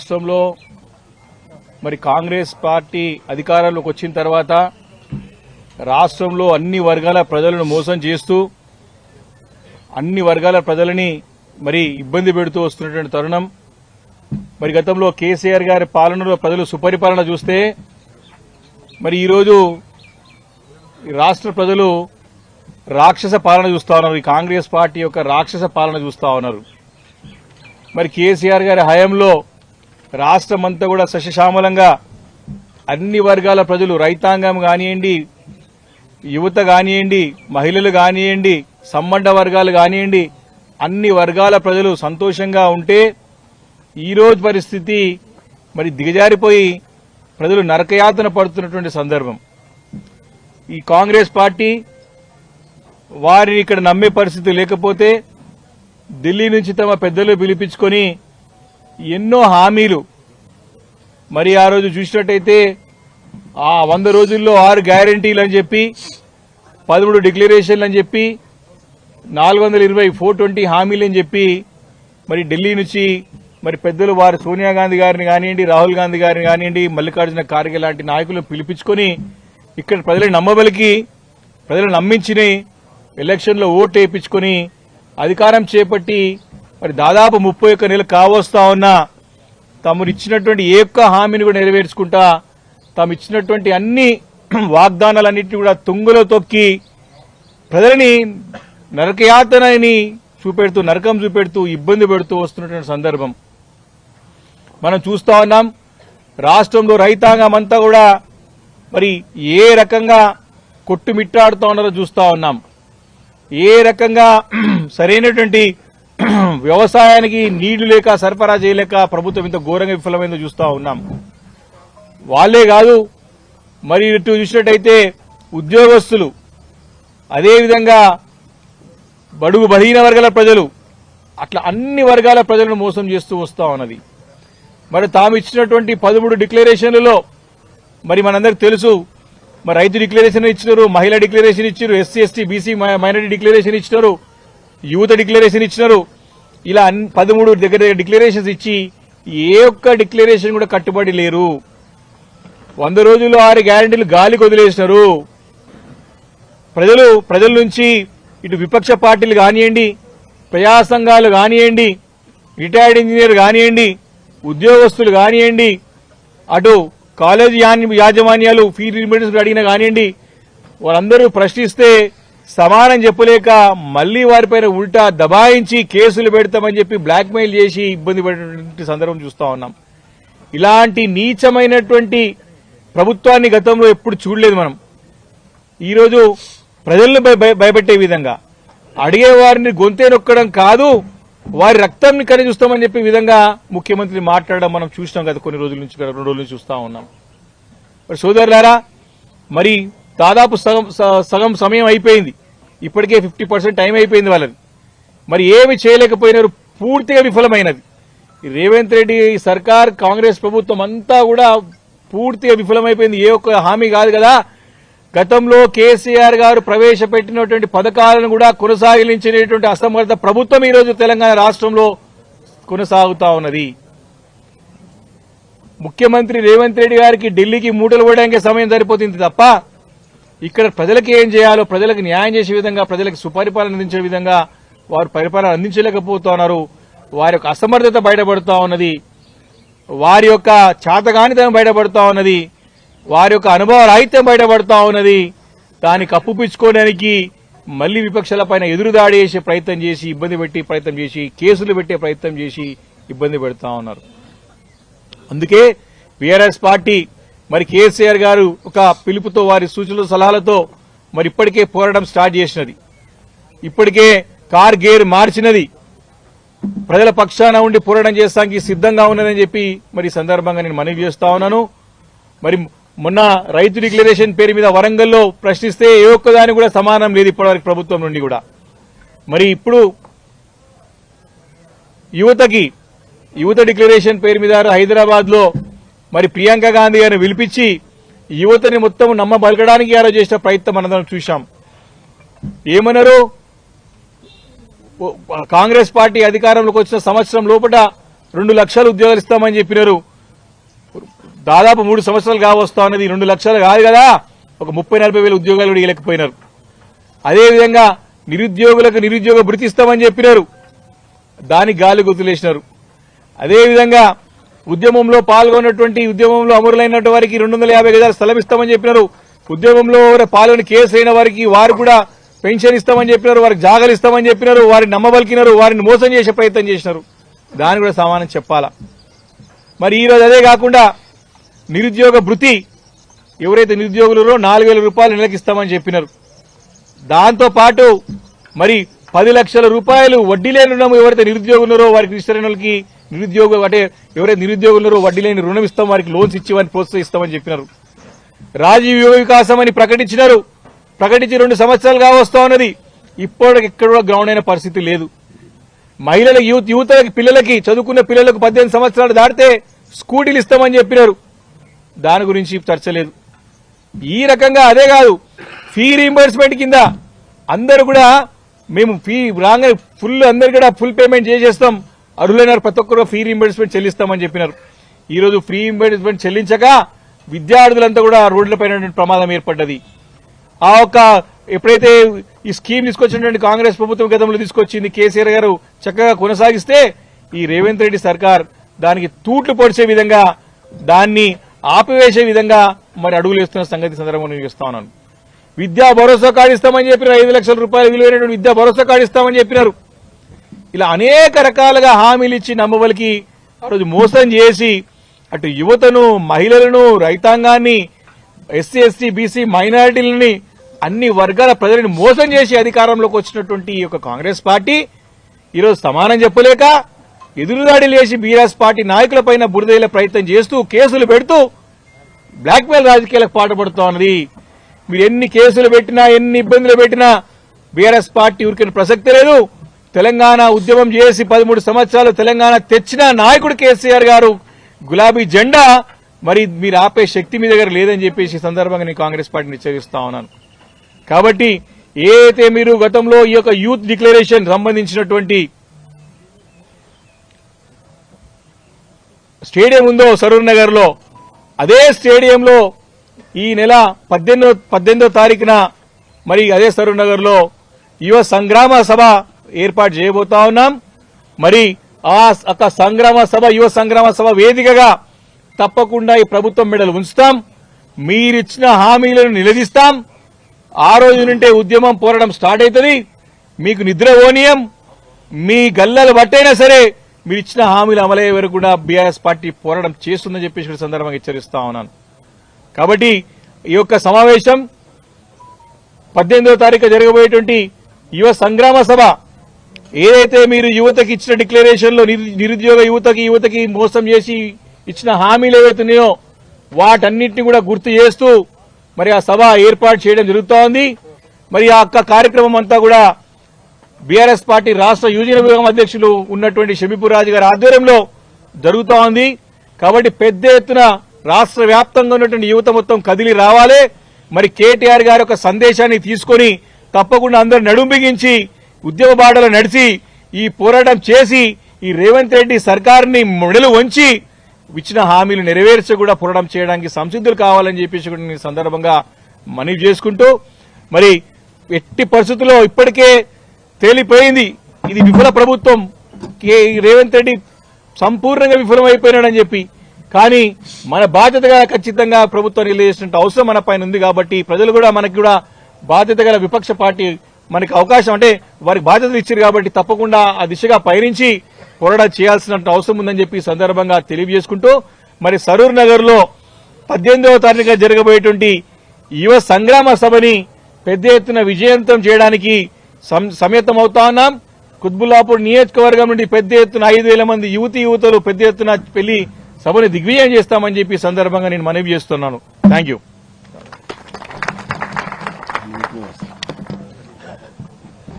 రాష్ట్రంలో మరి కాంగ్రెస్ పార్టీ అధికారంలోకి వచ్చిన తర్వాత రాష్ట్రంలో అన్ని వర్గాల ప్రజలను మోసం చేస్తూ అన్ని వర్గాల ప్రజలని మరి ఇబ్బంది పెడుతూ వస్తున్నటువంటి తరుణం. మరి గతంలో కేసీఆర్ గారి పాలనలో ప్రజలు సుపరిపాలన చూస్తే మరి ఈరోజు రాష్ట్ర ప్రజలు రాక్షస పాలన చూస్తా ఉన్నారు. ఈ కాంగ్రెస్ పార్టీ యొక్క రాక్షస పాలన చూస్తా ఉన్నారు. మరి కేసీఆర్ గారి హయాంలో రాష్ట్రమంతా కూడా సస్యశ్యామలంగా అన్ని వర్గాల ప్రజలు, రైతాంగం కానివ్వండి, యువత కానివ్వండి, మహిళలు కానివ్వండి, సంబంధ వర్గాలు కానివ్వండి, అన్ని వర్గాల ప్రజలు సంతోషంగా ఉంటే ఈరోజు పరిస్థితి మరి దిగజారిపోయి ప్రజలు నరకయాతన పడుతున్నటువంటి సందర్భం. ఈ కాంగ్రెస్ పార్టీ వారిని ఇక్కడ నమ్మే పరిస్థితి లేకపోతే ఢిల్లీ నుంచి తమ పెద్దలు పిలిపించుకొని ఎన్నో హామీలు, మరి ఆ రోజు చూసినట్టయితే ఆ 100 రోజుల్లో 6 గ్యారంటీలు అని చెప్పి 13 డిక్లరేషన్లు అని చెప్పి 420 420 హామీలు అని చెప్పి మరి ఢిల్లీ నుంచి మరి పెద్దలు వారు సోనియా గాంధీ గారిని కానివ్వండి, రాహుల్ గాంధీ గారిని కానివ్వండి, మల్లికార్జున ఖార్గే లాంటి నాయకులను పిలిపించుకొని ఇక్కడ ప్రజలను నమ్మబలికి ప్రజలను నమ్మించి ఎలక్షన్లో ఓటు వేయించుకొని అధికారం చేపట్టి మరి దాదాపు 31 నెలలు కావస్తా ఉన్నా తమరు ఇచ్చినటువంటి ఏ ఒక్క హామీని కూడా నెరవేర్చుకుంటా తాము ఇచ్చినటువంటి అన్ని వాగ్దానాలన్నింటినీ కూడా తుంగలో తొక్కి ప్రజలని నరకయాతనని చూపెడుతూ, నరకం చూపెడుతూ, ఇబ్బంది పెడుతూ వస్తున్నటువంటి సందర్భం మనం చూస్తా ఉన్నాం. రాష్ట్రంలో రైతాంగం అంతా కూడా మరి ఏ రకంగా కొట్టుమిట్టాడుతూ ఉన్నారో చూస్తా ఉన్నాం. ఏ రకంగా సరైనటువంటి వ్యవసాయానికి నీళ్లు లేక, సరఫరా చేయలేక ప్రభుత్వం ఇంత ఘోరంగా విఫలమైందో చూస్తా ఉన్నాం. వాళ్లే కాదు, మరి ఇటు చూసినట్టయితే ఉద్యోగస్తులు, అదేవిధంగా బడుగు బలహీన వర్గాల ప్రజలు, అట్లా అన్ని వర్గాల ప్రజలను మోసం చేస్తూ వస్తా ఉన్నది. మరి తాము ఇచ్చినటువంటి 13 డిక్లరేషన్లలో మరి మనందరికి తెలుసు, మరి రైతు డిక్లరేషన్ ఇచ్చినారు, మహిళా డిక్లరేషన్ ఇచ్చారు, SC ST BC minority declaration ఇచ్చినారు, యువత డిక్లరేషన్ ఇచ్చినారు. ఇలా 13 దగ్గర డిక్లరేషన్స్ ఇచ్చి ఏ ఒక్క డిక్లరేషన్ కూడా కట్టుబడి లేరు. 100 రోజుల్లో 6 గ్యారంటీలు గాలికి వదిలేసినారు. ప్రజల నుంచి ఇటు విపక్ష పార్టీలు కానివ్వండి, ప్రజా సంఘాలు కానివ్వండి, రిటైర్డ్ ఇంజనీర్ కానివ్వండి, ఉద్యోగస్తులు కానివ్వండి, అటు కాలేజీ యాజమాన్యాలు ఫీ రీయింబర్స్మెంట్ అడిగినా కానివ్వండి, వారందరూ ప్రశ్నిస్తే సమానం చెప్పలేక మళ్లీ వారిపైన ఉల్టా దబాయించి కేసులు పెడతామని చెప్పి బ్లాక్మెయిల్ చేసి ఇబ్బంది పడేటువంటి సందర్భం చూస్తా ఉన్నాం. ఇలాంటి నీచమైనటువంటి ప్రభుత్వాన్ని గతంలో ఎప్పుడు చూడలేదు మనం. ఈరోజు ప్రజలను భయపెట్టే విధంగా, అడిగేవారిని గొంతే నొక్కడం కాదు, వారి రక్తాన్ని కని చూస్తామని చెప్పే విధంగా ముఖ్యమంత్రి మాట్లాడడం మనం చూసినాం కదా, కొన్ని రోజుల నుంచి 2 రోజుల నుంచి చూస్తా ఉన్నాం. మరి సోదరులారా, మరి దాదాపు సగం సమయం అయిపోయింది, ఇప్పటికే 50% టైం అయిపోయింది వాళ్ళది. మరి ఏమి చేయలేకపోయినారు, పూర్తిగా విఫలమైనది. రేవంత్ రెడ్డి సర్కార్, కాంగ్రెస్ ప్రభుత్వం అంతా కూడా పూర్తిగా విఫలమైపోయింది. ఏ ఒక్క హామీ కాదు కదా, గతంలో కేసీఆర్ గారు ప్రవేశపెట్టినటువంటి పథకాలను కూడా కొనసాగించినటువంటి అసమర్థ ప్రభుత్వం ఈరోజు తెలంగాణ రాష్ట్రంలో కొనసాగుతా ఉన్నది. ముఖ్యమంత్రి రేవంత్ రెడ్డి గారికి ఢిల్లీకి మూటలు పోవడానికి సమయం సరిపోతుంది తప్ప ఇక్కడ ప్రజలకు ఏం చేయాలో, ప్రజలకు న్యాయం చేసే విధంగా, ప్రజలకు సుపరిపాలన అందించే విధంగా వారు పరిపాలన అందించలేకపోతున్నారు. వారి యొక్క అసమర్థత బయటపడుతూ ఉన్నది, వారి యొక్క చాతగానితనం బయటపడుతూ ఉన్నది, వారి యొక్క అనుభవ రాహిత్యం బయటపడుతూ ఉన్నది. దాన్ని కప్పుపుచ్చుకోవడానికి మళ్లీ విపక్షాలపైన ఎదురుదాడి చేసే ప్రయత్నం చేసి, ఇబ్బంది పెట్టే ప్రయత్నం చేసి, కేసులు పెట్టే ప్రయత్నం చేసి ఇబ్బంది పెడతా ఉన్నారు. అందుకే బీఆర్ఎస్ పార్టీ మరి కేసీఆర్ గారు ఒక పిలుపుతో, వారి సూచనలు సలహాలతో మరి ఇప్పటికే పోరాటం స్టార్ట్ చేసినది, ఇప్పటికే కార్ గేర్ మార్చినది, ప్రజల పక్షాన ఉండి పోరాటం చేస్తానికి సిద్ధంగా ఉన్నదని చెప్పి మరి సందర్భంగా నేను మనవి చేస్తా ఉన్నాను. మరి మొన్న రైతు డిక్లరేషన్ పేరు మీద వరంగల్లో ప్రశ్నిస్తే ఏ ఒక్కదాని కూడా సమానం లేదు ఇప్పటివరకు ప్రభుత్వం నుండి కూడా. మరి ఇప్పుడు యువత డిక్లరేషన్ పేరు మీద హైదరాబాద్ లో మరి ప్రియాంక గాంధీ గారిని పిలిపించి యువతని మొత్తం నమ్మబలకడానికి ఆ రోజు చేసిన ప్రయత్నం మనం చూశాం. ఏమన్నారు, కాంగ్రెస్ పార్టీ అధికారంలోకి వచ్చిన సంవత్సరం లోపల 2 లక్షల ఉద్యోగాలు ఇస్తామని చెప్పినారు. దాదాపు 3 సంవత్సరాలు కావస్తా ఉన్నది. 2 లక్షలు కాదు కదా, ఒక 30-40 వేల ఉద్యోగాలు కూడా ఇవ్వలేకపోయినారు. అదేవిధంగా నిరుద్యోగులకు నిరుద్యోగ భృతి ఇస్తామని చెప్పినారు, దానికి గాలి గుర్తులేసినారు. అదేవిధంగా ఉద్యమంలో పాల్గొన్నటువంటి ఉద్యమంలో అమరులైనటువంటి వారికి 250 గజాల స్థలం ఇస్తామని చెప్పినారు. ఉద్యమంలో పాల్గొని కేసు అయిన వారు కూడా పెన్షన్ ఇస్తామని చెప్పినారు, వారికి జాగాలు ఇస్తామని చెప్పినారు, వారిని నమ్మబలికినారు, వారిని మోసం చేసే ప్రయత్నం చేసినారు. దాని కూడా సమానం చెప్పాలా. మరి ఈరోజు అదే కాకుండా నిరుద్యోగ భృతి ఎవరైతే నిరుద్యోగులు 4,000 రూపాయలు నెలకి ఇస్తామని చెప్పినారు. దాంతో పాటు మరి 10 లక్షల రూపాయలు వడ్డీ లేని రుణం ఎవరైతే నిరుద్యోగులున్నారో వారికి ఇస్తారకి నిరుద్యోగ అంటే ఎవరైతే నిరుద్యోగులున్నారో వడ్డీ లేని రుణం ఇస్తాం, వారికి లోన్స్ ఇచ్చి వారిని ప్రోత్సహిస్తామని చెప్పినారు. రాజీవ్ యువ వికాసం అని ప్రకటించినారు. ప్రకటించి 2 సంవత్సరాలు కావస్తా ఉన్నది. ఇప్పటికి ఎక్కడ కూడా గ్రౌండ్ అయిన పరిస్థితి లేదు. మహిళల యువతలకి పిల్లలకి చదువుకున్న పిల్లలకు 18 సంవత్సరాలు దాటితే స్కూటీలు ఇస్తామని చెప్పినారు. దాని గురించి చర్చ లేదు. ఈ రకంగా అదే కాదు, ఫీ రీయింబర్స్మెంట్ కింద అందరూ కూడా మేము ఫీ రాగా అందరు కూడా ఫుల్ పేమెంట్ చేసేస్తాం, అర్హులైన ప్రతి ఒక్కరు ఫీ రీయింబర్స్మెంట్ చెల్లిస్తామని చెప్పినారు. ఈ రోజు ఫ్రీ రీయింబర్స్మెంట్ చెల్లించక విద్యార్థులంతా కూడా రోడ్లపైన ప్రమాదం ఏర్పడ్డది. ఆ ఒక్క ఎప్పుడైతే ఈ స్కీమ్ తీసుకొచ్చినటువంటి కాంగ్రెస్ ప్రభుత్వం గతంలో తీసుకొచ్చింది, కేసీఆర్ గారు చక్కగా కొనసాగిస్తే ఈ రేవంత్ రెడ్డి సర్కార్ దానికి తూట్లు పొడిచే విధంగా దాన్ని ఆపివేసే విధంగా మరి అడుగులు వేస్తున్న సంగతి సందర్భంగా నేను చేస్తా ఉన్నాను. విద్యా భరోసా కార్డు ఇస్తామని చెప్పినారు, 5 లక్షల రూపాయలు విలువైనటువంటి విద్యా భరోసా కార్డు ఇస్తామని చెప్పినారు. ఇలా అనేక రకాలుగా హామీలు ఇచ్చి నమ్మవలికి ఆ రోజు మోసం చేసి అటు యువతను, మహిళలను, రైతాంగాన్ని, ఎస్సీ ఎస్టీ బీసీ మైనారిటీలని అన్ని వర్గాల ప్రజలను మోసం చేసి అధికారంలోకి వచ్చినటువంటి ఈ యొక్క కాంగ్రెస్ పార్టీ ఈరోజు సమానం చెప్పలేక ఎదురుదాడి లేచి బీఆర్ఎస్ పార్టీ నాయకులపైన బురదేలే ప్రయత్నం చేస్తూ కేసులు పెడుతూ బ్లాక్మెయిల్ రాజకీయాలకు పాటుపడుతూ ఉన్నది. మీరు ఎన్ని కేసులు పెట్టినా, ఎన్ని ఇబ్బందులు పెట్టినా బీఆర్ఎస్ పార్టీ ఊరికే ప్రసక్తి లేదు. తెలంగాణ ఉద్యమం చేసి 13 సంవత్సరాలు తెలంగాణ తెచ్చిన నాయకుడు కేసీఆర్ గారు గులాబీ జెండా మరి మీరు ఆపే శక్తి మీ దగ్గర లేదని చెప్పేసి సందర్భంగా నేను కాంగ్రెస్ పార్టీని హెచ్చరిస్తా ఉన్నాను. కాబట్టి ఏదైతే మీరు గతంలో ఈ యొక్క యూత్ డిక్లరేషన్ సంబంధించినటువంటి స్టేడియం ఉందో సరూర్ నగర్ లో, అదే స్టేడియంలో ఈ నెల 18వ తారీఖున మరి అదే సరూర్ నగర్ లో యువ సంగ్రామ సభ ఏర్పాటు చేయబోతా ఉన్నాం. మరి ఆ యువ సంగ్రామ సభ వేదికగా తప్పకుండా ఈ ప్రభుత్వం మెడలు ఉంచుతాం. మీరిచ్చిన హామీలను నిలదీస్తాం. ఆ రోజు నుంటే ఉద్యమం పోరాటం స్టార్ట్ అవుతుంది. మీకు నిద్ర ఓనియం, మీ గల్లలు బట్టైనా సరే మీరు ఇచ్చిన హామీలు అమలయ్యే వరకు కూడా బీఆర్ఎస్ పార్టీ పోరాటం చేస్తుందని చెప్పేసి సందర్భంగా హెచ్చరిస్తా ఉన్నాను. కాబట్టి ఈ యొక్క సమావేశం 18వ తారీఖు జరగబోయేటువంటి యువ సంగ్రామ సభ ఏదైతే మీరు యువతకి ఇచ్చిన డిక్లరేషన్ లో నిరుద్యోగ యువతకి మోసం చేసి ఇచ్చిన హామీలు ఏవైతున్నాయో వాటన్నింటినీ కూడా గుర్తు చేస్తూ మరి ఆ సభ ఏర్పాటు చేయడం జరుగుతోంది. మరి ఆ కార్యక్రమం అంతా కూడా బీఆర్ఎస్ పార్టీ రాష్ట్ర యువజన విభాగం అధ్యక్షులు ఉన్నటువంటి షమీపూర్ రాజు గారి ఆధ్వర్యంలో జరుగుతూ ఉంది. కాబట్టి పెద్ద ఎత్తున రాష్ట్ర వ్యాప్తంగా ఉన్నటువంటి యువత మొత్తం కదిలి రావాలి. మరి కేటీఆర్ గారి యొక్క సందేశాన్ని తీసుకుని తప్పకుండా అందరూ నడుం బిగించి ఉద్యమ బాటలో నడిచి ఈ పోరాటం చేసి ఈ రేవంత్ రెడ్డి సర్కారుని మెడలు వంచి ఇచ్చిన హామీలు నెరవేర్చ కూడా పోరాటం చేయడానికి సంసిద్ధులు కావాలని చెప్పేసి కూడా నేను సందర్భంగా మనవి చేసుకుంటూ, మరి ఎట్టి పరిస్థితుల్లో ఇప్పటికే తేలిపోయింది ఇది విఫల ప్రభుత్వం, రేవంత్ రెడ్డి సంపూర్ణంగా విఫలమైపోయినాడని చెప్పి. కానీ మన బాధ్యతగా ఖచ్చితంగా ప్రభుత్వం నిలదీసినట్టు అవసరం మన పైన ఉంది. కాబట్టి ప్రజలు కూడా మనకి కూడా బాధ్యత గల విపక్ష పార్టీ మనకి అవకాశం అంటే వారికి బాధ్యతలు ఇచ్చారు కాబట్టి తప్పకుండా ఆ దిశగా పయనించి పోరాటం చేయాల్సిన అవసరం ఉందని చెప్పి సందర్భంగా తెలియజేసుకుంటూ, మరి సరూర్ నగర్ లో 18వ తారీఖున జరగబోయేటువంటి యువ సంగ్రామ సభని పెద్ద ఎత్తున విజయవంతం చేయడానికి సమ్మేతమవుతా ఉన్నాం. కుత్బుల్లాపూర్ నియోజకవర్గం నుండి పెద్ద ఎత్తున 5,000 మంది యువతలు పెద్ద ఎత్తున పెళ్లి సభని దిగ్విజయం చేస్తామని చెప్పి సందర్భంగా నేను మనవి చేస్తున్నాను. Thank you.